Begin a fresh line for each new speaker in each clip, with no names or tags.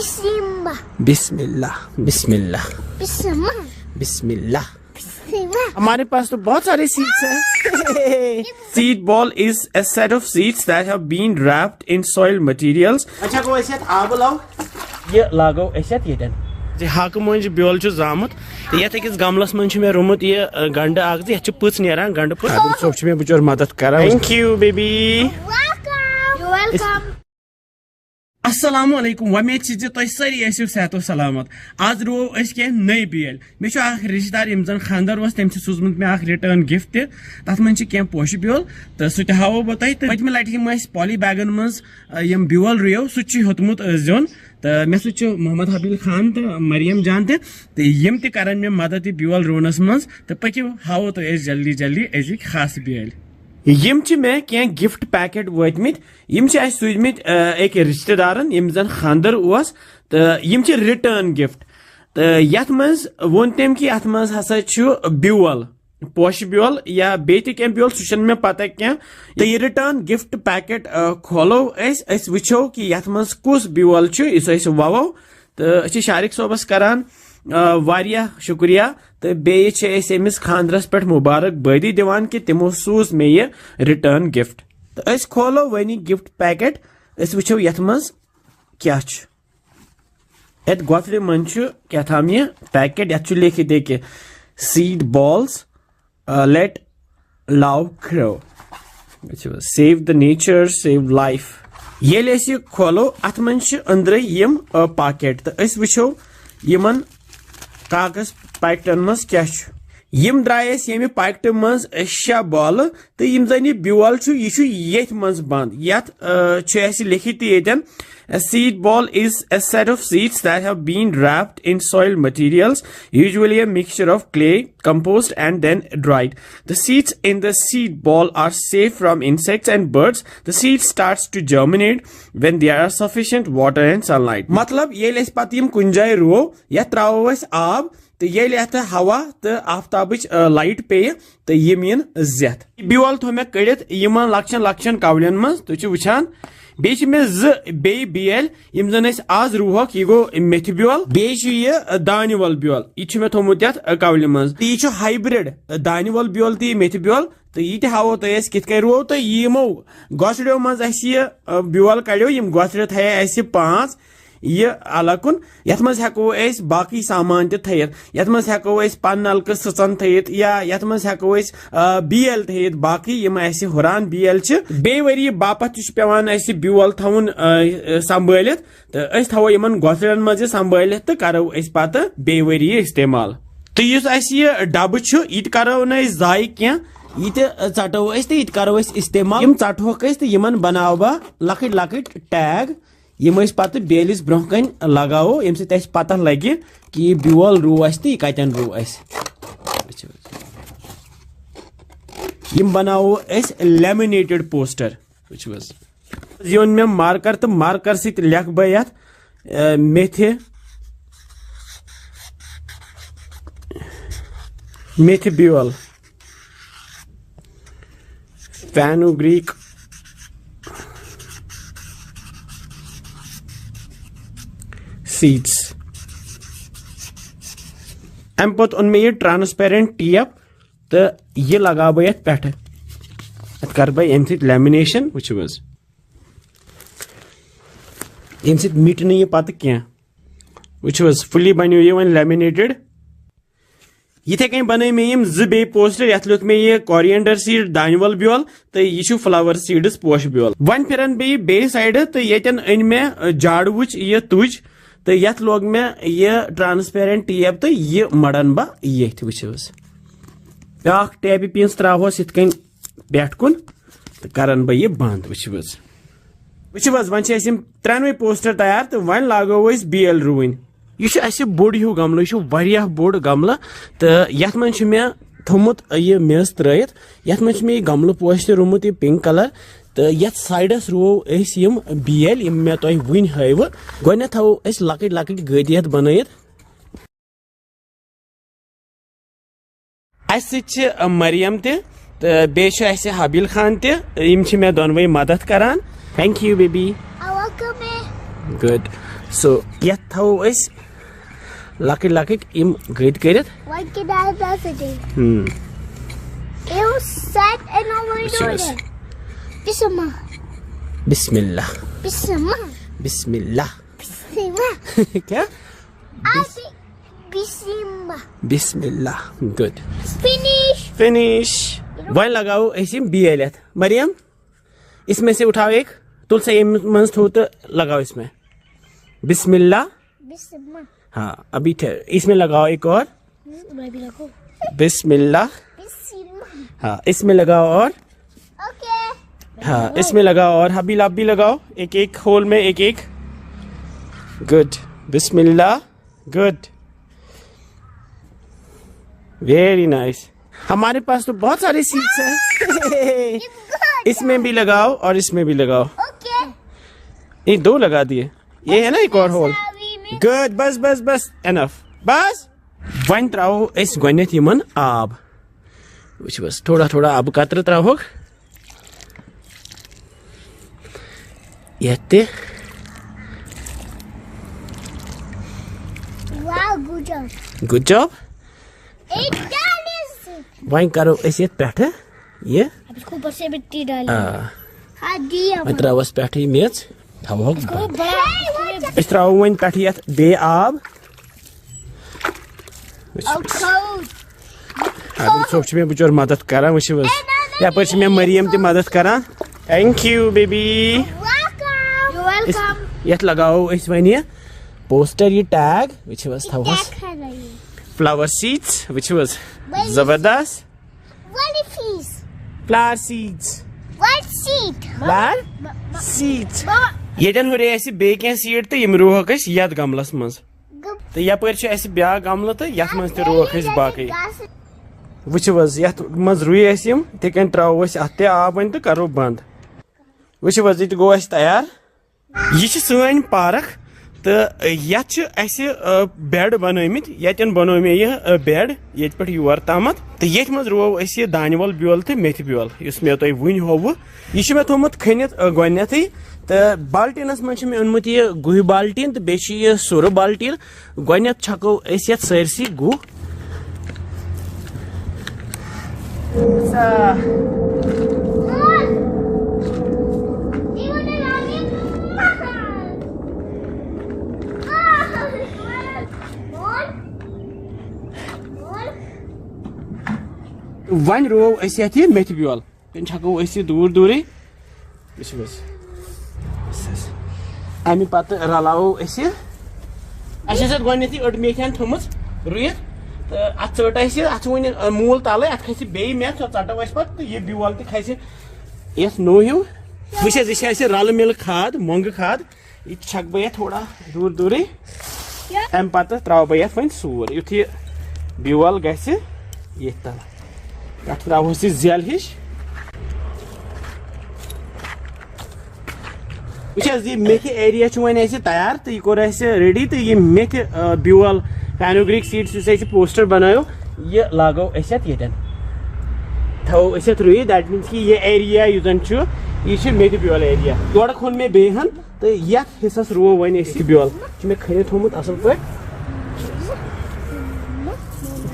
Bismillah.
बिस्मिल्लाह बिस्मिल्लाह
Bismillah.
बिस्मिल्लाह।
Bismillah.
हमारे पास तो बहुत सारे seeds हैं। Seed ball is a set of seeds that have been wrapped in soil materials. अच्छा को ऐसे आब लाओ ये लागो ऐसे येटन हाक मंज ब्योल छु जामुत यथ अकिस गमलस मंज मे रोमुत ये गंड आग ये पुच नेरान गंड पुच आदिल सोब छु मे बिचोर मदद करा thank you baby
Welcome. You're welcome.
अस्सलामुअलैकुम वमेद तुम सारी ऐसो सेहत सलामत आज रो कह नई बेल मे रिश्तेदार यम जन खानदार तम सूजमुत मे रिटर्न गिफ्ट तथ मन पोश ब्योल तो सह हावो बह तुम पतम लट पॉली बैगन मज ब्योल रुयो सह होतमुत जोन तो मे सह मोहम्मद हबील खान तो मरियम जान तम तरान मे मदद ब्योल रुनस मज तो पको हावो तुम जल्दी जल्दी अजिक खास बेल यम मे क्या गिफ्ट पैकेट वतमित यम सूजमित एक रिश्तेदारन यम जन खानदर तो यम रिटर्न गिफ्ट तो यथ मज वोन तम कि अत मज हसा ब्योल पोश ब्योल या बे क्या ब्योल सह मे पता क्या तो यह रिटर्न गिफ्ट पैकेट खोलो वो कि यथ मज कुस ब्योल इस ववो तो शारिक सोबस करान वारिया शुक्रिया तो बेमिस खानदरस पे मुबारकबादी दिवान कि तिमो सूज मे ये रिटर्न गिफ्ट तो खोलो वनी गिफ्ट पैकेट वो यथ मज क्या गोथरे मन क्या थाम ये पैकेट यथ लिखित कि seed balls let love grow save the nature save life ये खोलो अत मन अंदर यम पैकेट तो वो यमन कागज पैकेटन मज क्या यम द्राय ये पैकेट मज 6 बॉल तो यम जन यह ब्योल ये मज बंद यथ लिखित येन A seed ball is a set of seeds that have been wrapped in soil materials, usually a mixture of clay, compost and then dried. The seeds in the seed ball are safe from insects and birds. The seed starts to germinate when there are sufficient water and sunlight. मतलब ये less पाती हम कुंजाई रो या त्रावस आब तो ये लेता हवा तो आफ्ताबिच लाइट पे तो ये मीन ज़्यादा ब्योल थो मे कड़ित यमन लक्षन लक्षन कवलियन मज तो वुचान बे मे बेल यम जन आज रुहक यह गो मेथ ब्योल बे दान वल ब्योल यह मे थोमुत कवल मज तो यह हाइब्रिड दान वल ब्योल तो मेथ ब्योल तो यह हावो तो कित रुवो तो यमो गोसड़ो मज ब्योल कड़ो यम गोसड़ थे 5 यह अलकुन यथ मज हेको बाकी सामान थयत यथ मज हेको पन नलक सचन थयत या यथ मज हेको बेल थयत बाकी यम हुरान बेल बे वरी बापत पेवान ब्योल थवन संभालित तो थवो यमन गोसड़न मज संभालित तो करो पत बे वरी इस्तेमाल तो यह डब यह करो न जाय क्या यह चटो तो यह करो इस्तेमाल यम चटोक तो यमन बनाव बह लकट लकट टैग यम पत बेलिस ब्रोह कन लगाओ यम सत पता लगे कि यह ब्योल रू तो यह कतन रू यम बनाओ लेमिनेटेड पोस्टर योन मे मार्कर तो मार्कर सत लिख बह मेथ ब्योल fenugreek seeds अम पत ओन मे यह ट्रांसपेरेंट टेप तो यह लगा बह पे कर बह अम लेमिनेशन वो यम मिट यह पत क्या वो फुली बनो यह वन लेमिनेटेड यथे कन बन मे यम बे पोस्टर यथ लिख मे यह कोरिएंडर सीड दानवल ब्योल तो यह फ्लावर सीड्स पोश ब्योल वन फिरन बे साइड तो यन अन मे झाड़ यह तुज तो यथ लोग मे यह ट्रांसपेरेंट टेप तो यह मड़न बह ये टेप पीस त्रावस इत कन पेट कुन तो करन बह यह बंद वन 3 पोस्टर तैयार तो वन लागो बेल रुवन यह बोड़ हूँ गमल यह बोड़ गमल तो यथ मन मे थोमुत यह मेज त्रयित यथ मन मे गमल पोश रुमुत यह पिंक कलर तो यथ साइडस रुवो यम बेल यम मे तुम वन हव गो थवो लकट लकट गति बनत मरियम तो बे हबील खान तम मे दोनवे मदद करान thank you baby good So yet thau is lucky im grid karit.
Why did I pass it? You sat and over
Cheers.
it. Bismillah.
Bismillah.
Bismillah.
Bismillah.
Bismillah.
Kya?
I think Bismillah.
Bismillah. Good.
Finish.
Wine लगाओ ऐसे बियलेत मरियम इसमें से उठाओ एक तुलसा ये मंस थो तो लगाओ इसमें बिस्मिल्लाह
Bismillah.
हाँ अभी इसमें लगाओ एक और बिस्मिल्लाह
Bismillah.
हाँ इसमें लगाओ और
Okay.
हाँ इसमें लगाओ और हबी लाबी लगाओ एक एक होल में एक एक गुड बिस्मिल्लाह गुड वेरी नाइस हमारे पास तो बहुत सारे सीड्स हैं इसमें भी लगाओ और इसमें भी लगाओ
Okay.
ये दो लगा दिए ये है ना एक और होल गुड बस बस बस एनफ बस वन त्राओ इस गनेत यमन आब which was थोड़ा थोड़ा आब कतर त्राओ यते
Wow, good job.
Good job
It done is.
One करो ऐसे पेट ये
अब इसको ऊपर से मिट्टी डाल
हाँ
दिया
मैं त्रावस पेट ही मेज थावो
बड़ा
इस त्राओ वन पेट यत बे आब अब सोच में बुचोर मदद करा मुझे बस या पर मैं मरियम ते मदद करा thank you baby
Welcome. You're welcome.
यत लगाओ इस वनिया पोस्टर ये tag which was थावस flower seeds which was जबरदस्त
What is this?
flower seeds
What seed?
flower seeds येतन हो रे ऐसे बे के सीड ते यम रोह कस याद गमलस मंज तो यपर छ ऐसे ब्या गमल तो यत मंज ते रोह कस बाकी which was यत मंज रुई ऐसे यम ते कन त्राव अस अते आब वन तो करो बंद which was it गो अस तैयार ये छ सैन पार्क तो यत छ ऐसे बेड बनमित यतन बनो मे ये बेड येत पे योर तामत तो येत मज रो अस ये दानवल ब्योल तो मेथ ब्योल युस मे तय वन होव ये मे थोमुत खनित गनेथै तो बाल्टीनस मन मे ओनमुत ये गुह बाल्टीन तो बे ये सुर बाल्टीन गनेथ छको अस ये सरसी गुह वन रो अस ये मेथ ब्योल तेन छको अस दूर दूर अमि पत रलाओ अस गथी अड़ मेथान थोमुत रुत तो अत चट अत वन मूल तल अत खस बे मेथ सो चटो अस पे ये ब्योल तस यथ नो हूँ वह यह रल मिल खाद मोंग खाद ये छक बह थोड़ा दूर दूर अम पत त्रा बह वन सूर युथ यह ब्योल ग तल तथ त्रोस जेल हिश ये मेथ एरिया वन तैयार तो यह कोर रेडी तो ये मेथ ब्योल fenugreek seeds पोस्टर बनायो ये लागो ये थो रुई दैट मीन्स कि ये एरिया युजन यह मेथ ब्योल एरिया योड़ खोन मे बेहन तो ये हिस्सस रो वन ब्योल मे खनित थोमुत असल पे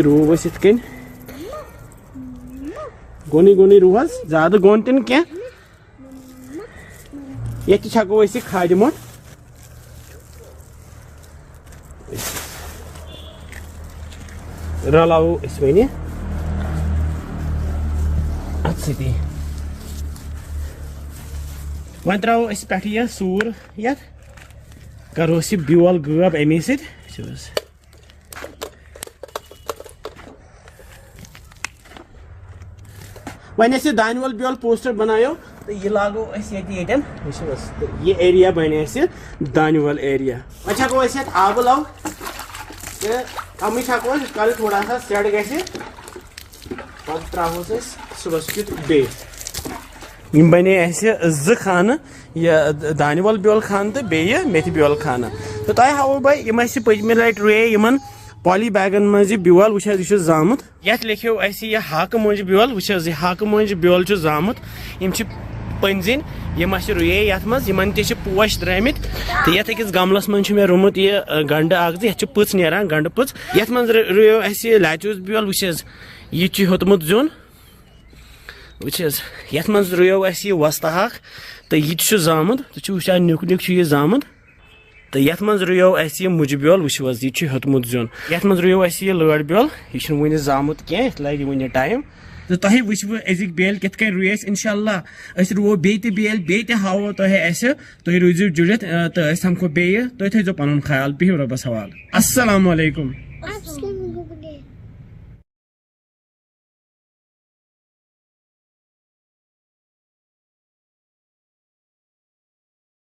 रो इत कन गोनी गोनी रुहस ज्यादा गोन तीन क्या ये छको खाद मोट रलाओ इस वन अत सी वन त्रो पे यह सूर ये करो ब्योल गब अमे सत वन दानवल ब्योल पोस्टर बनायो तो ये लागो ये एरिया बने दानवल एरिया वो छको आब लाओ अमी छको कल थोड़ा सा सेट ग त्रोस सुबह क्युत बे बने ज खान यह दानवल ब्योल खान तो बे मेथ ब्योल खान तो तह हावो बह पतमे लट रुए इन पॉली बैगन मज ब्योल वो जामुत ये लिखो यह हाक मंज ब्योल वो हाक मंज ब्योल जामुत पंजिन यम रुये यथ मज यमन ते पोश द्रामित तो ये अकिस गमलस मन मे रुमुत यह गंड अख ये पुच नेरान गंड पुच यथ मज रुयो लैचूस बेल वुच यह होतमुत जुन वुच यथ मज रुयो वस्त अख तो यह जामुत तो वुचान नुक नुक यह जामुत तो यथ मज रुयो मुज बेल वुचो यह होतमुत जुन यथ मज रुयो यह लड़ बेल यह वन जामुत कह लगे वन टाइम तो तुम वो अजिक बेल कित रुस इंशाल्लाह रुवो बेल बे हावो तुम रूजो जुड़ित तो हम बे तुम थो पन ख्याल बिहु रबस हवाल अस्सलाम वालेकुम।